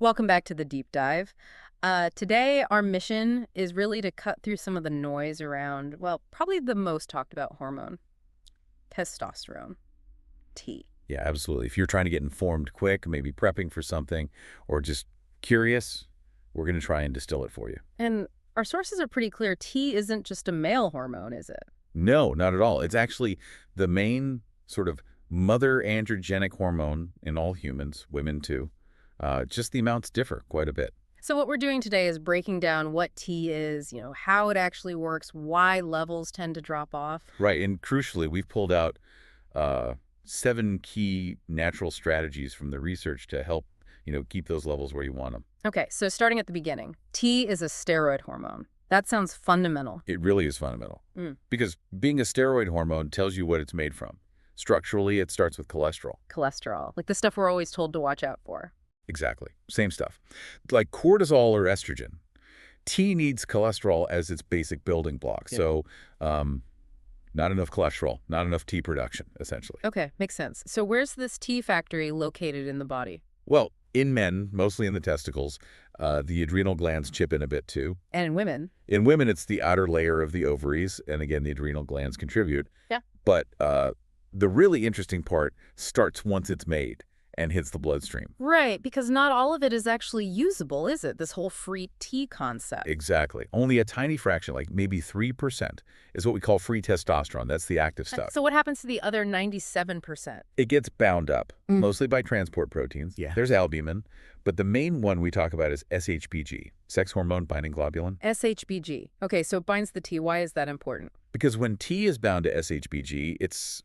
Welcome back to the deep dive. Today, our mission is really to cut through some of the noise around, well, probably the most talked about hormone, testosterone, T. Yeah, absolutely. If you're trying to get informed quick, maybe prepping for something, or just curious, we're going to try and distill it for you. And our sources are pretty clear. T isn't just a male hormone, is it? No, not at all. It's actually the main sort of mother androgenic hormone in all humans, women too. Just the amounts differ quite a bit. So what we're doing today is breaking down what T is, how it actually works, why levels tend to drop off. Right, and crucially, we've pulled out 7 key natural strategies from the research to help, keep those levels where you want them. Okay, so starting at the beginning, T is a steroid hormone. That sounds fundamental. It really is fundamental because being a steroid hormone tells you what it's made from. Structurally, it starts with cholesterol. Cholesterol, like the stuff we're always told to watch out for. Exactly. Same stuff. Like cortisol or estrogen. T needs cholesterol as its basic building block. Yeah. So not enough cholesterol, not enough T production, essentially. Okay, makes sense. So where's this T factory located in the body? Well, in men, mostly in the testicles, the adrenal glands chip in a bit too. And in women? In women, it's the outer layer of the ovaries, and again, the adrenal glands contribute. Yeah. But the really interesting part starts once it's made and hits the bloodstream. Right, because not all of it is actually usable, is it? This whole free T concept. Exactly. Only a tiny fraction, like maybe 3%, is what we call free testosterone. That's the active stuff. So what happens to the other 97%? It gets bound up, mostly by transport proteins. Yeah. There's albumin, but the main one we talk about is SHBG, sex hormone binding globulin. SHBG. Okay, so it binds the T. Why is that important? Because when T is bound to SHBG, it's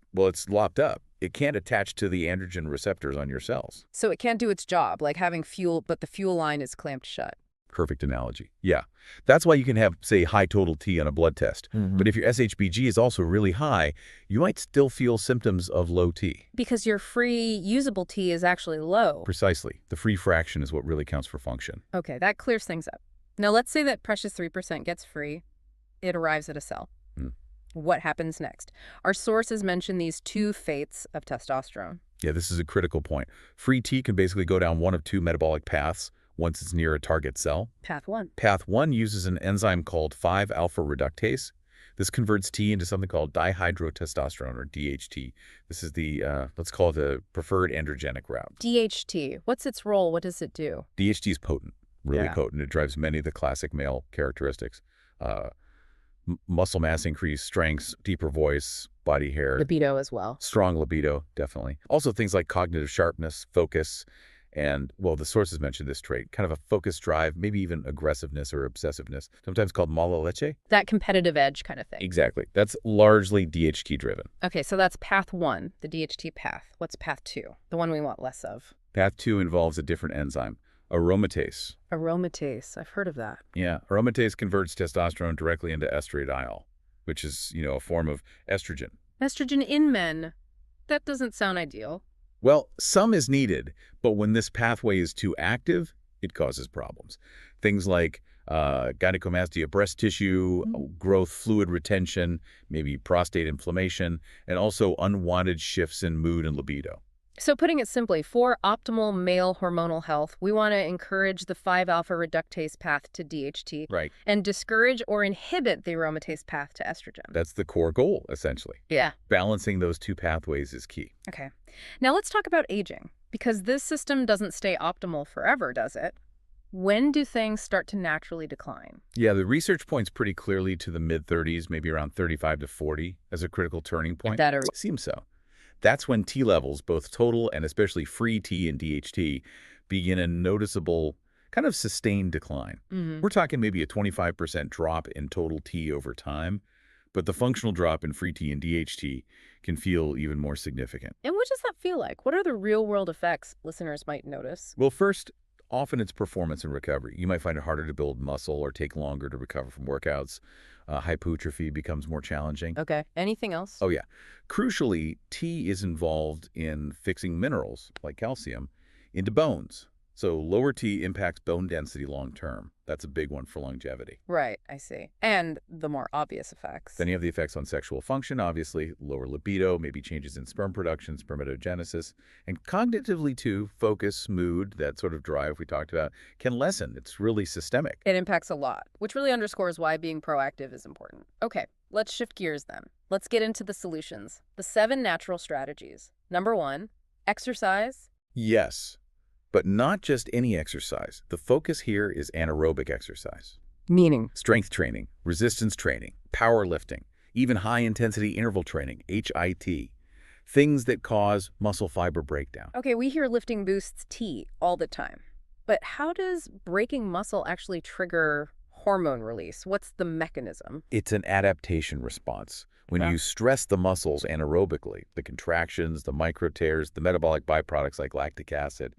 locked up. It can't attach to the androgen receptors on your cells. So it can't do its job, like having fuel, but the fuel line is clamped shut. Perfect analogy. Yeah. That's why you can have, say, high total T on a blood test. But if your SHBG is also really high, you might still feel symptoms of low T. Because your free usable T is actually low. Precisely. The free fraction is what really counts for function. Okay, that clears things up. Now let's say that precious 3% gets free. It arrives at a cell. What happens next? Our sources mention these two fates of testosterone. Yeah, this is a critical point. Free T can basically go down one of two metabolic paths once it's near a target cell. Path 1. Path 1 uses an enzyme called 5-alpha reductase. This converts T into something called dihydrotestosterone, or DHT. This is the, let's call it the preferred androgenic route. DHT. What's its role? What does it do? DHT is potent, really potent. It drives many of the classic male characteristics. Muscle mass increase, strength, deeper voice, body hair. Libido as well. Strong libido, definitely. Also things like cognitive sharpness, focus, and, well, the sources mentioned this trait, kind of a focused drive, maybe even aggressiveness or obsessiveness, sometimes called mala leche. That competitive edge kind of thing. Exactly. That's largely DHT driven. Okay, so that's path 1, the DHT path. What's path 2, the one we want less of? Path 2 involves a different enzyme, aromatase. Aromatase. I've heard of that. Yeah, aromatase converts testosterone directly into estradiol, which is, a form of estrogen. Estrogen in men. That doesn't sound ideal. Well, some is needed, but when this pathway is too active, it causes problems. Things like gynecomastia, breast tissue, growth, fluid retention, maybe prostate inflammation, and also unwanted shifts in mood and libido. So putting it simply, for optimal male hormonal health, we want to encourage the 5-alpha reductase path to DHT. Right. And discourage or inhibit the aromatase path to estrogen. That's the core goal, essentially. Yeah. Balancing those two pathways is key. Okay. Now let's talk about aging, because this system doesn't stay optimal forever, does it? When do things start to naturally decline? Yeah, the research points pretty clearly to the mid-30s, maybe around 35 to 40, as a critical turning point. Seems so. That's when T levels, both total and especially free T and DHT, begin a noticeable, kind of sustained decline. We're talking maybe a 25% drop in total T over time, but the functional drop in free T and DHT can feel even more significant. And what does that feel like? What are the real-world effects listeners might notice? Well, first, often it's performance and recovery. You might find it harder to build muscle or take longer to recover from workouts. Hypertrophy becomes more challenging. Okay. Anything else? Oh, yeah. Crucially, T is involved in fixing minerals, like calcium, into bones. So lower T impacts bone density long term. That's a big one for longevity. Right, I see. And the more obvious effects. Then you have the effects on sexual function, obviously, lower libido, maybe changes in sperm production, spermatogenesis, and cognitively too, focus, mood, that sort of drive we talked about, can lessen. It's really systemic. It impacts a lot, which really underscores why being proactive is important. Okay, let's shift gears then. Let's get into the solutions. The 7 natural strategies. Number 1, exercise. Yes, but not just any exercise. The focus here is anaerobic exercise. Meaning? Strength training, resistance training, powerlifting, even high-intensity interval training, HIIT. Things that cause muscle fiber breakdown. Okay, we hear lifting boosts T all the time. But how does breaking muscle actually trigger hormone release? What's the mechanism? It's an adaptation response. When you stress the muscles anaerobically, the contractions, the micro tears, the metabolic byproducts like lactic acid,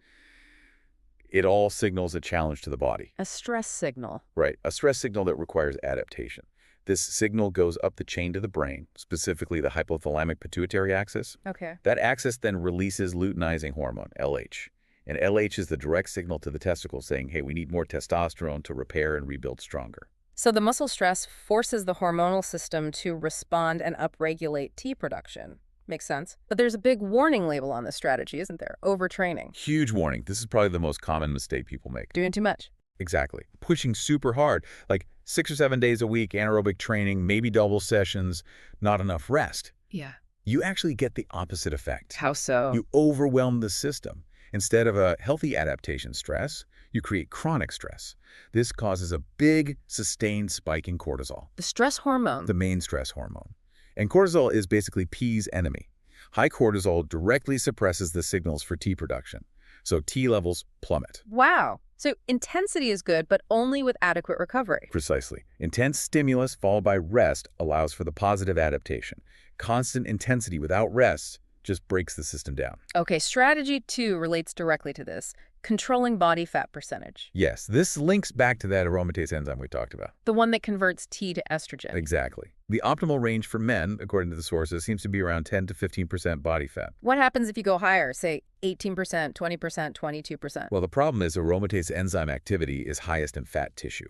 it all signals a challenge to the body. A stress signal. Right, a stress signal that requires adaptation. This signal goes up the chain to the brain, specifically the hypothalamic pituitary axis. Okay. That axis then releases luteinizing hormone, LH. And LH is the direct signal to the testicles saying, hey, we need more testosterone to repair and rebuild stronger. So the muscle stress forces the hormonal system to respond and upregulate T production. Makes sense. But there's a big warning label on this strategy, isn't there? Overtraining. Huge warning. This is probably the most common mistake people make. Doing too much. Exactly. Pushing super hard, like 6 or 7 days a week, anaerobic training, maybe double sessions, not enough rest. Yeah. You actually get the opposite effect. How so? You overwhelm the system. Instead of a healthy adaptation stress, you create chronic stress. This causes a big, sustained spike in cortisol. The stress hormone. The main stress hormone. And cortisol is basically P's enemy. High cortisol directly suppresses the signals for T production. So T levels plummet. Wow. So intensity is good, but only with adequate recovery. Precisely. Intense stimulus followed by rest allows for the positive adaptation. Constant intensity without rest just breaks the system down. Okay, strategy 2 relates directly to this. Controlling body fat percentage. Yes, this links back to that aromatase enzyme we talked about. The one that converts T to estrogen. Exactly. The optimal range for men, according to the sources, seems to be around 10 to 15% body fat. What happens if you go higher, say 18%, 20%, 22%? Well, the problem is aromatase enzyme activity is highest in fat tissue,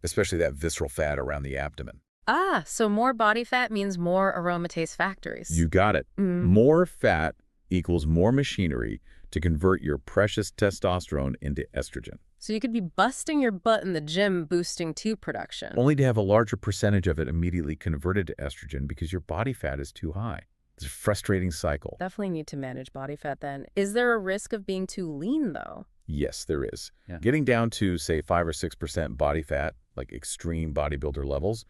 especially that visceral fat around the abdomen. Ah, so more body fat means more aromatase factories. You got it. More fat equals more machinery to convert your precious testosterone into estrogen. So you could be busting your butt in the gym boosting T production. Only to have a larger percentage of it immediately converted to estrogen because your body fat is too high. It's a frustrating cycle. Definitely need to manage body fat then. Is there a risk of being too lean though? Yes, there is. Getting down to, say, 5 or 6% body fat, like extreme bodybuilder levels,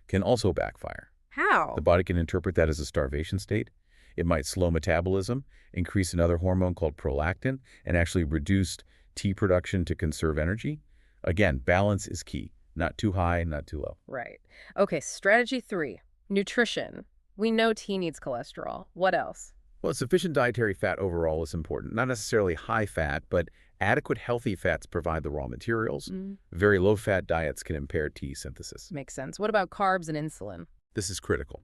can also backfire. How? The body can interpret that as a starvation state. It might slow metabolism, increase another hormone called prolactin, and actually reduce T production to conserve energy. Again, balance is key. Not too high, not too low. Right. Okay, strategy 3, nutrition. We know T needs cholesterol. What else? Well, sufficient dietary fat overall is important. Not necessarily high fat, but adequate healthy fats provide the raw materials. Very low-fat diets can impair T synthesis. Makes sense. What about carbs and insulin? This is critical.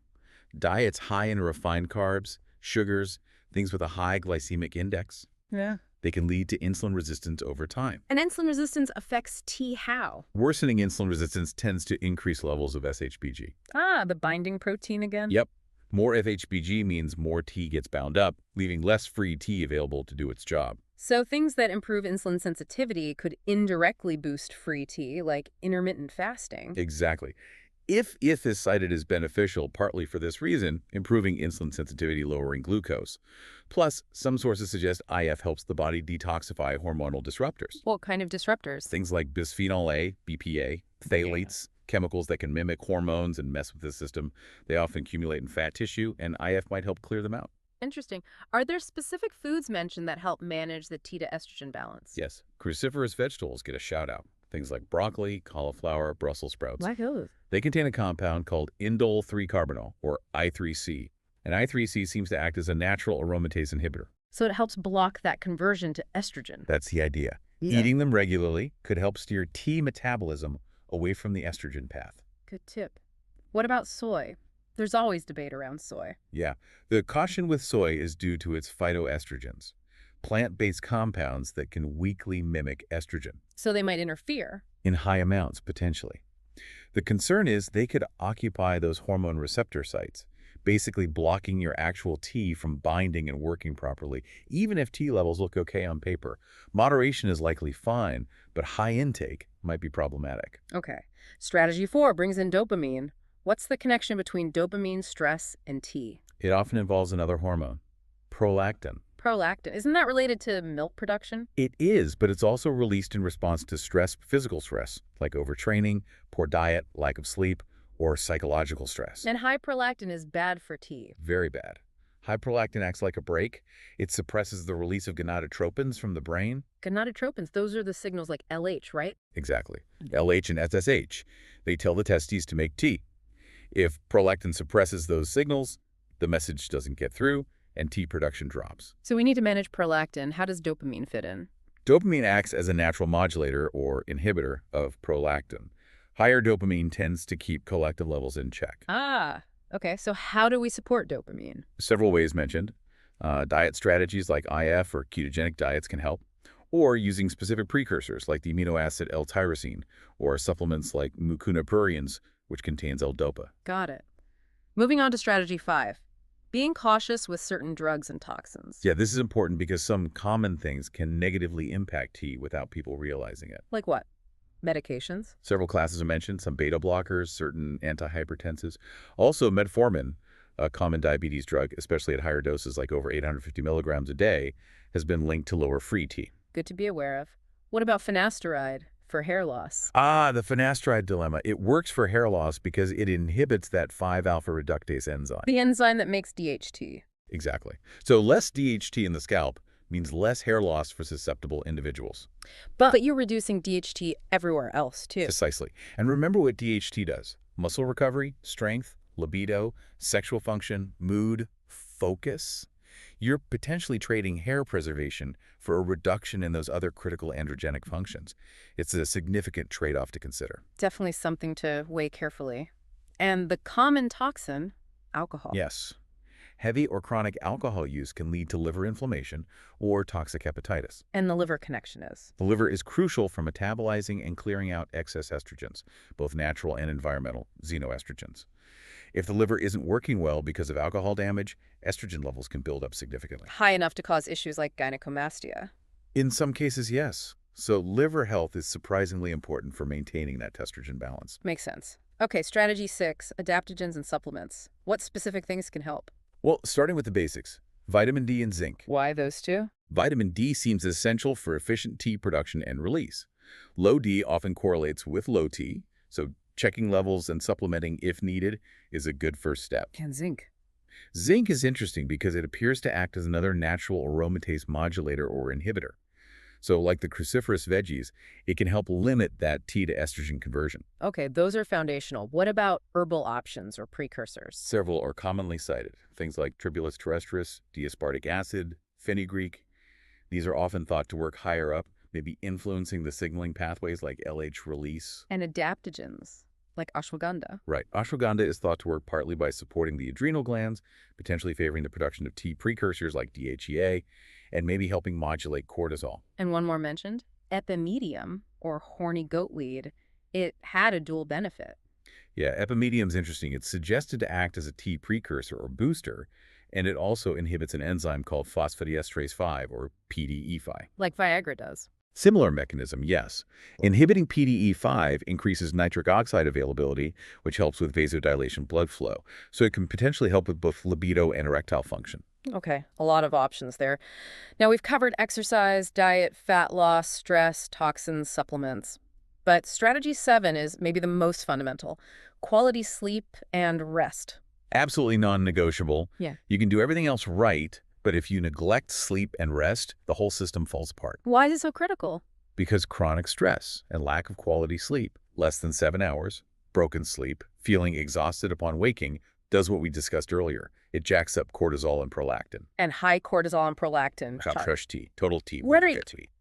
Diets high in refined carbs, sugars, things with a high glycemic index, they can lead to insulin resistance over time. And insulin resistance affects T how? Worsening insulin resistance tends to increase levels of SHBG. Ah, the binding protein again? Yep. More FHBG means more T gets bound up, leaving less free T available to do its job. So things that improve insulin sensitivity could indirectly boost free T, like intermittent fasting. Exactly. If is cited as beneficial, partly for this reason, improving insulin sensitivity, lowering glucose. Plus, some sources suggest IF helps the body detoxify hormonal disruptors. What kind of disruptors? Things like bisphenol A, BPA, phthalates, chemicals that can mimic hormones and mess with the system. They often accumulate in fat tissue, and IF might help clear them out. Interesting. Are there specific foods mentioned that help manage the T to estrogen balance? Yes. Cruciferous vegetables get a shout-out. Things like broccoli, cauliflower, Brussels sprouts. Like those? They contain a compound called indole-3-carbinol, or I3C. And I3C seems to act as a natural aromatase inhibitor. So it helps block that conversion to estrogen. That's the idea. Eating them regularly could help steer T metabolism away from the estrogen path. Good tip. What about soy? There's always debate around soy. Yeah. The caution with soy is due to its phytoestrogens. plant-based compounds that can weakly mimic estrogen. So they might interfere. In high amounts, potentially. The concern is they could occupy those hormone receptor sites, basically blocking your actual T from binding and working properly, even if T levels look okay on paper. Moderation is likely fine, but high intake might be problematic. Okay. Strategy 4 brings in dopamine. What's the connection between dopamine, stress, and T? It often involves another hormone, prolactin. Prolactin. Isn't that related to milk production? It is, but it's also released in response to stress, physical stress, like overtraining, poor diet, lack of sleep, or psychological stress. And high prolactin is bad for T. Very bad. High prolactin acts like a brake. It suppresses the release of gonadotropins from the brain. Gonadotropins, those are the signals like LH, right? Exactly. LH and SSH. They tell the testes to make T. If prolactin suppresses those signals, the message doesn't get through, and T production drops. So we need to manage prolactin. How does dopamine fit in? Dopamine acts as a natural modulator or inhibitor of prolactin. Higher dopamine tends to keep prolactin levels in check. Ah, okay. So how do we support dopamine? Several ways mentioned. Diet strategies like IF or ketogenic diets can help, or using specific precursors like the amino acid L-tyrosine, or supplements like mucuna, which contains L-dopa. Got it. Moving on to strategy 5. Being cautious with certain drugs and toxins. Yeah, this is important because some common things can negatively impact T without people realizing it. Like what? Medications? Several classes are mentioned, some beta blockers, certain antihypertensives. Also, metformin, a common diabetes drug, especially at higher doses like over 850 milligrams a day, has been linked to lower free T. Good to be aware of. What about finasteride for hair loss? Ah, the finasteride dilemma. It works for hair loss because it inhibits that 5-alpha reductase enzyme. The enzyme that makes DHT. Exactly. So less DHT in the scalp means less hair loss for susceptible individuals. But you're reducing DHT everywhere else, too. Precisely. And remember what DHT does. Muscle recovery, strength, libido, sexual function, mood, focus. You're potentially trading hair preservation for a reduction in those other critical androgenic functions. It's a significant trade-off to consider. Definitely something to weigh carefully. And the common toxin, alcohol. Yes. Heavy or chronic alcohol use can lead to liver inflammation or toxic hepatitis. And the liver connection is? The liver is crucial for metabolizing and clearing out excess estrogens, both natural and environmental xenoestrogens. If the liver isn't working well because of alcohol damage, estrogen levels can build up significantly. High enough to cause issues like gynecomastia. In some cases, yes. So liver health is surprisingly important for maintaining that estrogen balance. Makes sense. Okay, strategy 6, adaptogens and supplements. What specific things can help? Well, starting with the basics, vitamin D and zinc. Why those two? Vitamin D seems essential for efficient T production and release. Low D often correlates with low T, so checking levels and supplementing if needed is a good first step. And zinc? Zinc is interesting because it appears to act as another natural aromatase modulator or inhibitor. So like the cruciferous veggies, it can help limit that T to estrogen conversion. Okay, those are foundational. What about herbal options or precursors? Several are commonly cited. Things like Tribulus terrestris, D-aspartic acid, fenugreek. These are often thought to work higher up, maybe influencing the signaling pathways like LH release. And adaptogens, like ashwagandha. Right. Ashwagandha is thought to work partly by supporting the adrenal glands, potentially favoring the production of T precursors like DHEA, and maybe helping modulate cortisol. And one more mentioned, epimedium, or horny goatweed. It had a dual benefit. Yeah, epimedium's interesting. It's suggested to act as a T precursor or booster, and it also inhibits an enzyme called phosphodiesterase 5, or PDE5. Like Viagra does. Similar mechanism, yes. Inhibiting PDE5 increases nitric oxide availability, which helps with vasodilation blood flow. So it can potentially help with both libido and erectile function. Okay, a lot of options there. Now we've covered exercise, diet, fat loss, stress, toxins, supplements. But strategy 7 is maybe the most fundamental. Quality sleep and rest. Absolutely non-negotiable. Yeah. You can do everything else right, but if you neglect sleep and rest, the whole system falls apart. Why is it so critical? Because chronic stress and lack of quality sleep, less than 7 hours, broken sleep, feeling exhausted upon waking, does what we discussed earlier. It jacks up cortisol and prolactin. And high cortisol and prolactin. Crush T, total T.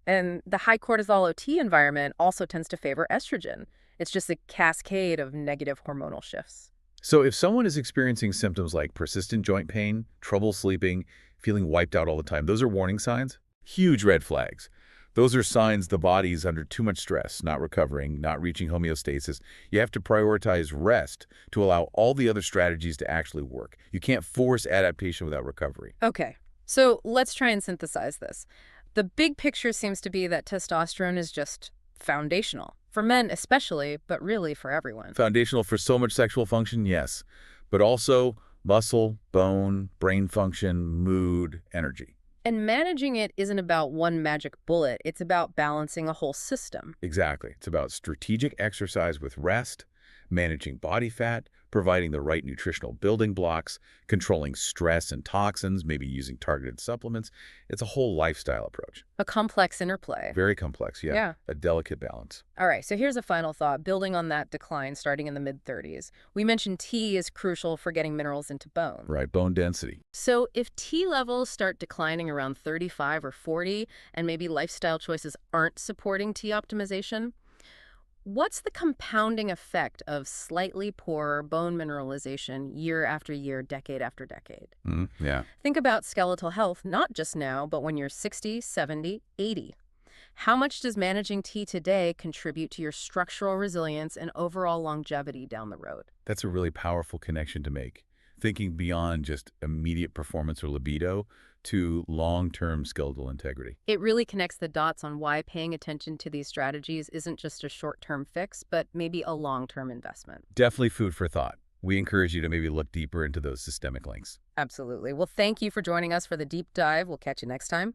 And the high cortisol OT environment also tends to favor estrogen. It's just a cascade of negative hormonal shifts. So if someone is experiencing symptoms like persistent joint pain, trouble sleeping, feeling wiped out all the time, those are warning signs? Huge red flags. Those are signs the body's under too much stress, not recovering, not reaching homeostasis. You have to prioritize rest to allow all the other strategies to actually work. You can't force adaptation without recovery. Okay, so let's try and synthesize this. The big picture seems to be that testosterone is just foundational, for men especially, but really for everyone. Foundational for so much sexual function, yes, but also muscle, bone, brain function, mood, energy. And managing it isn't about one magic bullet. It's about balancing a whole system. Exactly. It's about strategic exercise with rest, managing body fat, providing the right nutritional building blocks, controlling stress and toxins, maybe using targeted supplements. It's a whole lifestyle approach. A complex interplay. Very complex, yeah. Yeah. A delicate balance. All right, so here's a final thought, building on that decline starting in the mid-30s. We mentioned T is crucial for getting minerals into bone. Right, bone density. So if T levels start declining around 35 or 40, and maybe lifestyle choices aren't supporting T optimization, what's the compounding effect of slightly poorer bone mineralization year after year, decade after decade? Yeah. Think about skeletal health, not just now, but when you're 60, 70, 80. How much does managing T today contribute to your structural resilience and overall longevity down the road? That's a really powerful connection to make. Thinking beyond just immediate performance or libido to long-term skeletal integrity. It really connects the dots on why paying attention to these strategies isn't just a short-term fix, but maybe a long-term investment. Definitely food for thought. We encourage you to maybe look deeper into those systemic links. Absolutely. Well, thank you for joining us for the deep dive. We'll catch you next time.